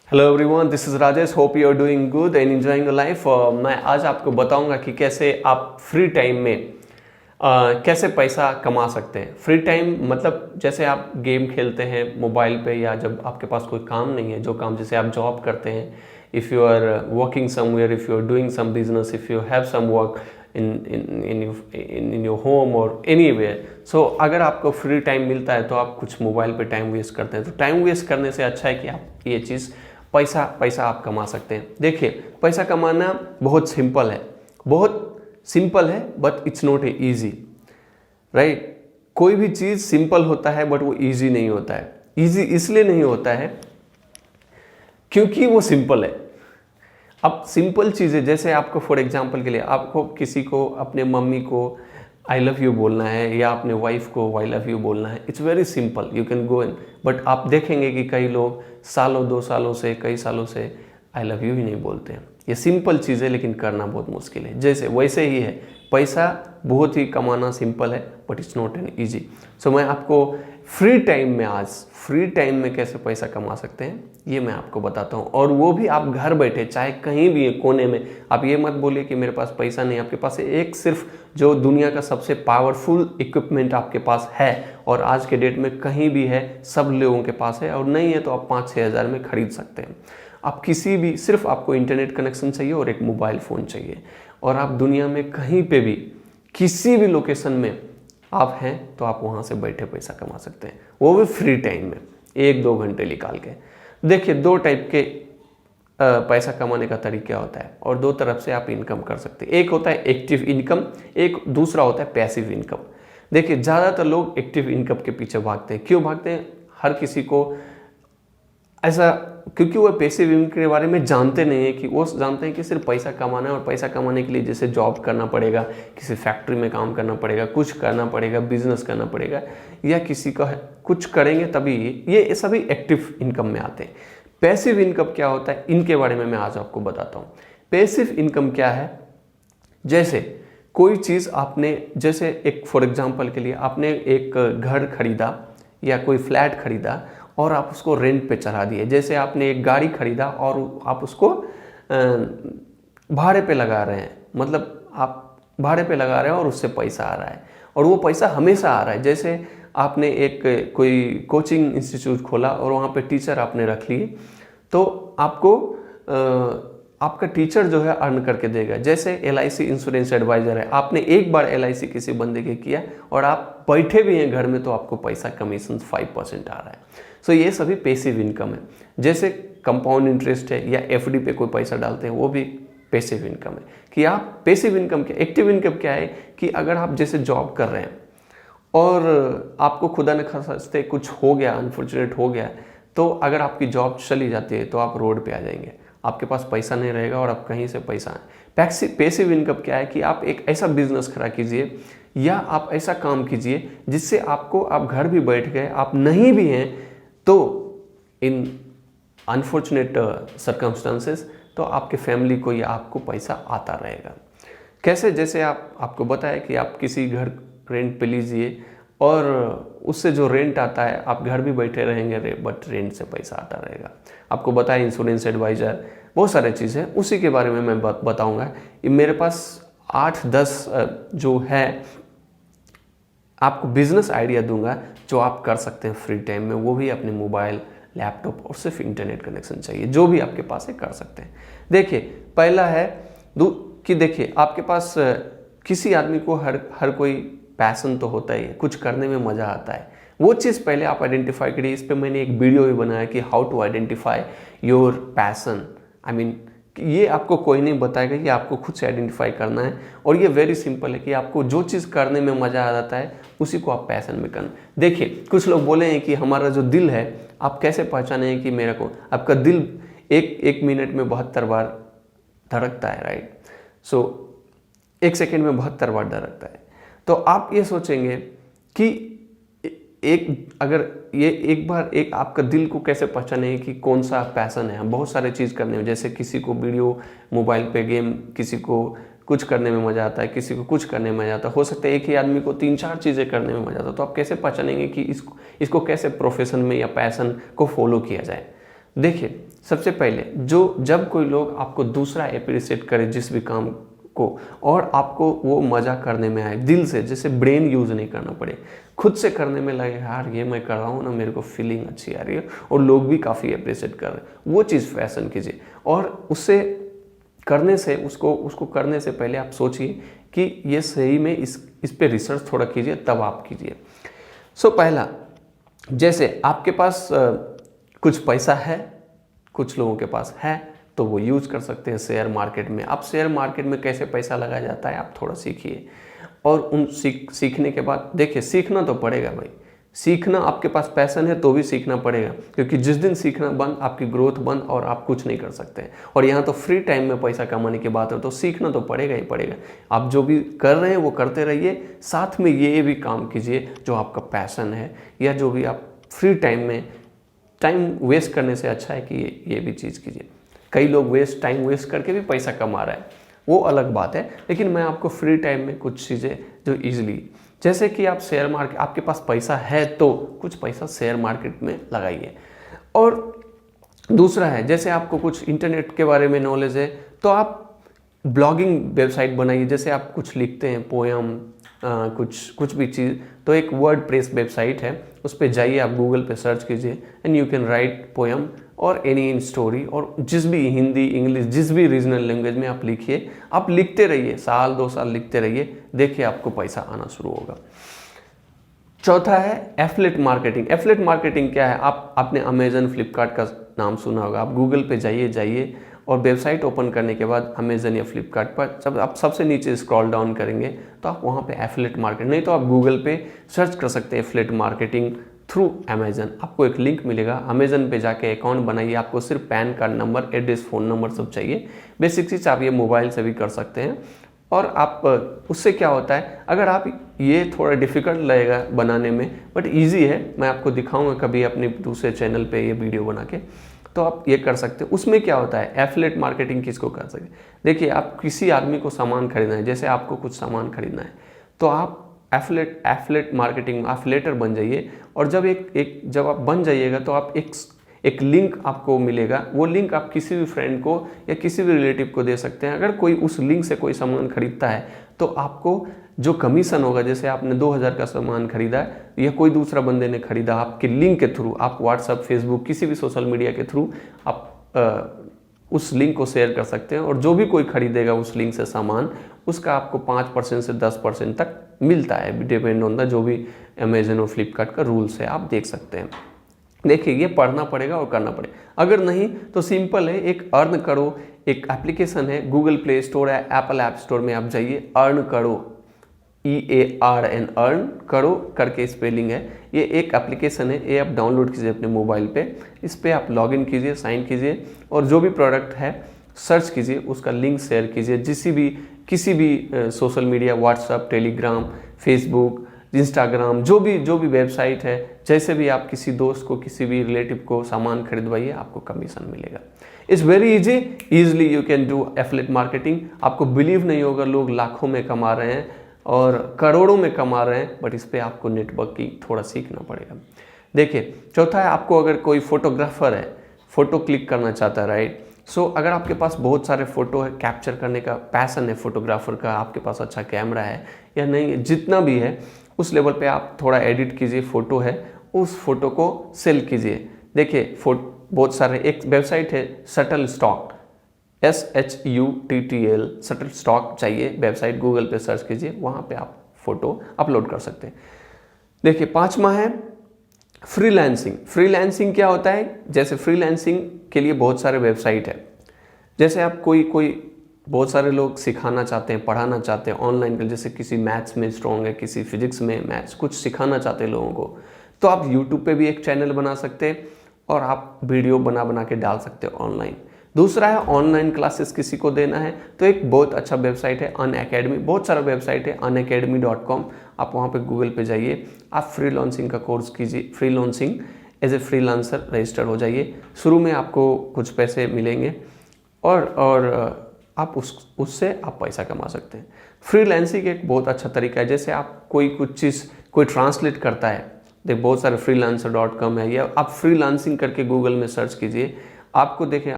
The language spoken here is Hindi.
Hello everyone, this is Rajesh. Hope you are doing good and enjoying life. मैं आज आपको बताऊंगा कि कैसे आप फ्री टाइम में कैसे पैसा कमा सकते हैं। फ्री टाइम मतलब जैसे आप गेम खेलते हैं मोबाइल पे, या जब आपके पास कोई काम नहीं है, जो काम जैसे आप जॉब करते हैं, if you are working somewhere, if you are doing some business, if you have some work in your home और एनीवेयर। सो अगर आपको फ्री टाइम मिलता है तो आप कुछ मोबाइल पे टाइम वेस्ट करते हैं। तो टाइम वेस्ट करने से अच्छा है कि आप ये चीज़ पैसा आप कमा सकते हैं। देखिए, पैसा कमाना बहुत सिंपल है but it's not a easy, right. कोई भी चीज़ सिंपल होता है बट वो ईजी नहीं होता है। ईजी इसलिए नहीं होता है क्योंकि वो सिंपल है। अब सिंपल चीज़ें, जैसे आपको फॉर एग्जांपल के लिए आपको किसी को, अपने मम्मी को आई लव यू बोलना है, या अपने वाइफ को आई लव यू बोलना है, it's very simple, you can go in. But आप देखेंगे कि कई लोग सालों 2 सालों से, कई सालों से आई लव यू ही नहीं बोलते हैं। ये सिंपल चीज़ है लेकिन करना बहुत मुश्किल है। जैसे वैसे ही है, पैसा बहुत ही कमाना सिंपल है but it's not an easy. So मैं आपको फ्री टाइम में कैसे पैसा कमा सकते हैं ये मैं आपको बताता हूँ, और वो भी आप घर बैठे, चाहे कहीं भी कोने में। आप ये मत बोलिए कि मेरे पास पैसा नहीं। आपके पास एक सिर्फ जो दुनिया का सबसे पावरफुल इक्विपमेंट आपके पास है, और आज के डेट में कहीं भी है, सब लोगों के पास है, और नहीं है तो आप 5-6 हज़ार में खरीद सकते हैं। आप किसी भी, सिर्फ आपको इंटरनेट कनेक्शन चाहिए और एक मोबाइल फ़ोन चाहिए, और आप दुनिया में कहीं पे भी, किसी भी लोकेशन में आप हैं तो आप वहाँ से बैठे पैसा कमा सकते हैं, वो भी फ्री टाइम में 1-2 घंटे निकाल के। देखिए, 2 टाइप के पैसा कमाने का तरीका होता है, और 2 तरफ से आप इनकम कर सकते हैं। एक होता है एक्टिव इनकम, एक दूसरा होता है पैसिव इनकम। देखिए, ज़्यादातर लोग एक्टिव इनकम के पीछे भागते हैं। क्यों भागते हैं? हर किसी को ऐसा, क्योंकि वो पैसिव इनकम के बारे में जानते नहीं है। कि वो जानते हैं कि सिर्फ पैसा कमाना है, और पैसा कमाने के लिए जैसे जॉब करना पड़ेगा, किसी फैक्ट्री में काम करना पड़ेगा, कुछ करना पड़ेगा, बिजनेस करना पड़ेगा, या किसी का कुछ करेंगे तभी ये सभी एक्टिव इनकम में आते हैं। पैसिव इनकम क्या होता है, इनके बारे में मैं आज आपको बताता हूँ। पैसिव इनकम क्या है? जैसे कोई चीज़ आपने, जैसे एक फॉर एग्जांपल के लिए आपने एक घर खरीदा या कोई फ्लैट खरीदा और आप उसको रेंट पे चढ़ा दिए। जैसे आपने एक गाड़ी खरीदा और आप उसको भाड़े पे लगा रहे हैं, मतलब आप भाड़े पे लगा रहे हैं और उससे पैसा आ रहा है, और वो पैसा हमेशा आ रहा है। जैसे आपने एक कोई कोचिंग इंस्टीट्यूट खोला और वहाँ पे टीचर आपने रख लिए, तो आपको आपका टीचर जो है अर्न करके देगा। जैसे LIC इंश्योरेंस एडवाइजर है, आपने एक बार LIC किसी बंदे के किया और आप बैठे भी हैं घर में, तो आपको पैसा कमीशन 5% आ रहा है। सो ये सभी पैसिव इनकम है। जैसे कंपाउंड इंटरेस्ट है, या FD पे कोई पैसा डालते हैं, वो भी पैसिव इनकम है। कि आप पैसिव इनकम क्या, एक्टिव इनकम क्या है कि अगर आप जैसे जॉब कर रहे हैं और आपको खुदा न खास्ते कुछ हो गया, अनफॉर्चुनेट हो गया, तो अगर आपकी जॉब चली जाती है तो आप रोड पे आ जाएंगे, आपके पास पैसा नहीं रहेगा और आप कहीं से पैसा है। पैसिव इनकम क्या है कि आप एक ऐसा बिजनेस खड़ा कीजिए, या आप ऐसा काम कीजिए जिससे आपको, आप घर भी बैठ गए, आप नहीं भी हैं तो इन अनफॉर्चुनेट सर्कमस्टांसेस, तो आपके फैमिली को या आपको पैसा आता रहेगा। कैसे? जैसे आपको बताया कि आप किसी घर रेंट पे लीजिए, और उससे जो रेंट आता है, आप घर भी बैठे रहेंगे बट रेंट से पैसा आता रहेगा। आपको बताया इंश्योरेंस एडवाइज़र, बहुत सारे चीज़ें, उसी के बारे में मैं बताऊंगा। मेरे पास 8-10 जो है आपको बिजनेस आइडिया दूंगा जो आप कर सकते हैं फ्री टाइम में, वो भी अपने मोबाइल, लैपटॉप और सिर्फ इंटरनेट कनेक्शन चाहिए, जो भी आपके पास है कर सकते हैं। देखिए, पहला है कि देखिए, आपके पास किसी आदमी को हर कोई पैशन तो होता ही है, कुछ करने में मज़ा आता है। वो चीज़ पहले आप आइडेंटिफाई करिए। इस पे मैंने एक वीडियो भी बनाया कि how to identify your passion. I mean, ये आपको कोई नहीं बताएगा, कि आपको खुद से आइडेंटिफाई करना है, और ये वेरी सिंपल है कि आपको जो चीज़ करने में मज़ा आ जाता है उसी को आप पैशन में करना। देखिए, कुछ लोग बोले हैं कि हमारा जो दिल है, आप कैसे पहचाने कि मेरा को, आपका दिल एक मिनट में 72 बार धड़कता है, राइट। सो 1 सेकेंड में 72 बार धड़कता है। तो आप ये सोचेंगे कि अगर ये एक बार आपका दिल को कैसे पहचाने कि कौन सा पैशन है। हम बहुत सारे चीज़ करने में, जैसे किसी को वीडियो, मोबाइल पे गेम, किसी को कुछ करने में मज़ा आता है, किसी को कुछ करने में मज़ा आता है। हो सकता है एक ही आदमी को 3-4 चीज़ें करने में मज़ा आता है। तो आप कैसे पहचानेंगे कि इसको कैसे प्रोफेशन में या पैशन को फॉलो किया जाए। देखिए, सबसे पहले जब कोई लोग आपको दूसरा अप्रिशिएट करे जिस भी काम को, और आपको वो मजा करने में आए दिल से, जैसे ब्रेन यूज नहीं करना पड़े, खुद से करने में लगे यार ये मैं कर रहा हूँ ना, मेरे को फीलिंग अच्छी आ रही है और लोग भी काफ़ी अप्रिशिएट कर रहे हैं, वो चीज़ फैशन कीजिए। और उससे करने से उसको करने से पहले आप सोचिए कि ये सही में इस पे रिसर्च थोड़ा कीजिए, तब आप कीजिए। सो पहला, जैसे आपके पास कुछ पैसा है, कुछ लोगों के पास है, तो वो यूज कर सकते हैं शेयर मार्केट में। आप शेयर मार्केट में कैसे पैसा लगाया जाता है आप थोड़ा सीखिए, और उन सीखने के बाद देखिए, सीखना तो पड़ेगा भाई, सीखना, आपके पास पैशन है तो भी सीखना पड़ेगा, क्योंकि जिस दिन सीखना बंद, आपकी ग्रोथ बंद और आप कुछ नहीं कर सकते हैं। और यहाँ तो फ्री टाइम में पैसा कमाने की बात है, तो सीखना तो पड़ेगा ही पड़ेगा। आप जो भी कर रहे हैं वो करते रहिए, साथ में ये भी काम कीजिए जो आपका पैशन है, या जो भी आप फ्री टाइम में, टाइम वेस्ट करने से अच्छा है कि ये भी चीज़ कीजिए। कई लोग टाइम वेस्ट करके भी पैसा कमा रहा है, वो अलग बात है, लेकिन मैं आपको फ्री टाइम में कुछ चीज़ें जो ईजिली, जैसे कि आप शेयर मार्केट, आपके पास पैसा है तो कुछ पैसा शेयर मार्केट में लगाइए। और दूसरा है, जैसे आपको कुछ इंटरनेट के बारे में नॉलेज है तो आप ब्लॉगिंग वेबसाइट बनाइए। जैसे आप कुछ लिखते हैं, पोएम, कुछ भी चीज़, तो एक वर्डप्रेस वेबसाइट है, उस पर जाइए, आप गूगल पे सर्च कीजिए and you can write poem और एनी स्टोरी, और जिस भी हिंदी, इंग्लिश, जिस भी रीजनल लैंग्वेज में आप लिखिए, आप लिखते रहिए, 1-2 साल लिखते रहिए, देखिए आपको पैसा आना शुरू होगा। चौथा है एफिलिएट मार्केटिंग। एफिलिएट मार्केटिंग क्या है? आपने अमेजन, फ्लिपकार्ट का नाम सुना होगा, आप गूगल पे जाइए और वेबसाइट ओपन करने के बाद अमेजन या फ्लिपकार्ट पर जब आप सबसे नीचे स्क्रॉल डाउन करेंगे तो आप वहाँ पे एफिलिएट मार्केट, नहीं तो आप गूगल पे सर्च कर सकते हैं एफिलिएट मार्केटिंग थ्रू अमेजन। आपको एक लिंक मिलेगा, अमेजन पे जाके अकाउंट बनाइए, आपको सिर्फ pan card number, address, phone number सब चाहिए, बेसिक चीज़। आप ये मोबाइल से भी कर सकते हैं। और आप उससे क्या होता है, अगर आप, ये थोड़ा डिफ़िकल्ट लगेगा बनाने में बट इजी है, मैं आपको दिखाऊंगा कभी अपने दूसरे चैनल पे ये वीडियो बना के, तो आप ये कर सकते हैं। उसमें क्या होता है, एफिलिएट मार्केटिंग किसको कर सकते? देखिए, आप किसी आदमी को सामान खरीदना है, जैसे आपको कुछ सामान खरीदना है, तो आप एफिलिएट मार्केटिंग में एफिलिएटर बन जाइए। और जब आप बन जाइएगा तो आप एक लिंक आपको मिलेगा, वो लिंक आप किसी भी फ्रेंड को या किसी भी रिलेटिव को दे सकते हैं। अगर कोई उस लिंक से कोई सामान खरीदता है तो आपको जो कमीशन होगा, जैसे आपने 2000 का सामान खरीदा या कोई दूसरा बंदे ने खरीदा, आपके लिंक के थ्रू, आप व्हाट्सएप, फेसबुक, किसी भी सोशल मीडिया के थ्रू आप उस लिंक को शेयर कर सकते हैं, और जो भी कोई खरीदेगा उस लिंक से सामान, उसका आपको 5% से 10% तक मिलता है, डिपेंड ऑन द जो भी अमेजन और फ्लिपकार्ट का रूल्स है, आप देख सकते हैं। देखिए, ये पढ़ना पड़ेगा और करना पड़ेगा। अगर नहीं तो सिंपल है, एक अर्न करो, एक एप्लीकेशन है, गूगल प्ले स्टोर है, एप्पल ऐप स्टोर में आप जाइए, अर्न करो, EARN, अर्न करो करके स्पेलिंग है, ये एक एप्लीकेशन है, ये आप डाउनलोड कीजिए अपने मोबाइल पे। इस पे आप लॉगिन कीजिए, साइन कीजिए, और जो भी प्रोडक्ट है सर्च कीजिए, उसका लिंक शेयर कीजिए किसी भी social media, WhatsApp, Telegram, Facebook, Instagram, जो भी वेबसाइट है, जैसे भी आप किसी दोस्त को, किसी भी रिलेटिव को सामान खरीदवाइए, आपको कमीशन मिलेगा। It's very easily you can do affiliate marketing. आपको बिलीव नहीं होगा, लोग लाखों में कमा रहे हैं और करोड़ों में कमा रहे हैं, बट इस पर आपको नेटवर्किंग थोड़ा सीखना पड़ेगा। देखिए, चौथा है, आपको अगर कोई फोटोग्राफर है, फोटो क्लिक करना चाहता है, राइट, सो अगर आपके पास बहुत सारे फोटो है, कैप्चर करने का पैशन है फोटोग्राफर का, आपके पास अच्छा कैमरा है या नहीं, जितना भी है उस लेवल पे आप थोड़ा एडिट कीजिए, फोटो है, उस फोटो को सेल कीजिए। देखिए, बहुत सारे, एक वेबसाइट है शटलस्टॉक, SHUTTL, शटलस्टॉक चाहिए वेबसाइट, गूगल पे सर्च कीजिए, वहाँ पे आप फोटो अपलोड कर सकते हैं। देखिए, 5वां है फ्रीलांसिंग। फ्रीलांसिंग क्या होता है? जैसे फ्रीलांसिंग के लिए बहुत सारे वेबसाइट है, जैसे आप कोई बहुत सारे लोग सिखाना चाहते हैं, पढ़ाना चाहते हैं ऑनलाइन, जैसे किसी मैथ्स में स्ट्रॉन्ग है, किसी फिजिक्स में, मैथ्स कुछ सिखाना चाहते हैं लोगों को, तो आप यूट्यूब पे भी एक चैनल बना सकते हैं और आप वीडियो बना के डाल सकते हो ऑनलाइन। दूसरा है ऑनलाइन क्लासेस किसी को देना है, तो एक बहुत अच्छा वेबसाइट है अनअकैडमी, बहुत सारा वेबसाइट है unacademy.com, आप वहाँ पे गूगल पे जाइए, आप फ्रीलांसिंग का कोर्स कीजिए, freelancing as a freelancer register हो जाइए। शुरू में आपको कुछ पैसे मिलेंगे और आप उससे आप पैसा कमा सकते हैं। फ्रीलांसिंग एक बहुत अच्छा तरीका है, जैसे आप कुछ चीज़ कोई ट्रांसलेट करता है, देख बहुत सारे freelancer.com है, या आप फ्रीलांसिंग करके गूगल में सर्च कीजिए, आपको देखें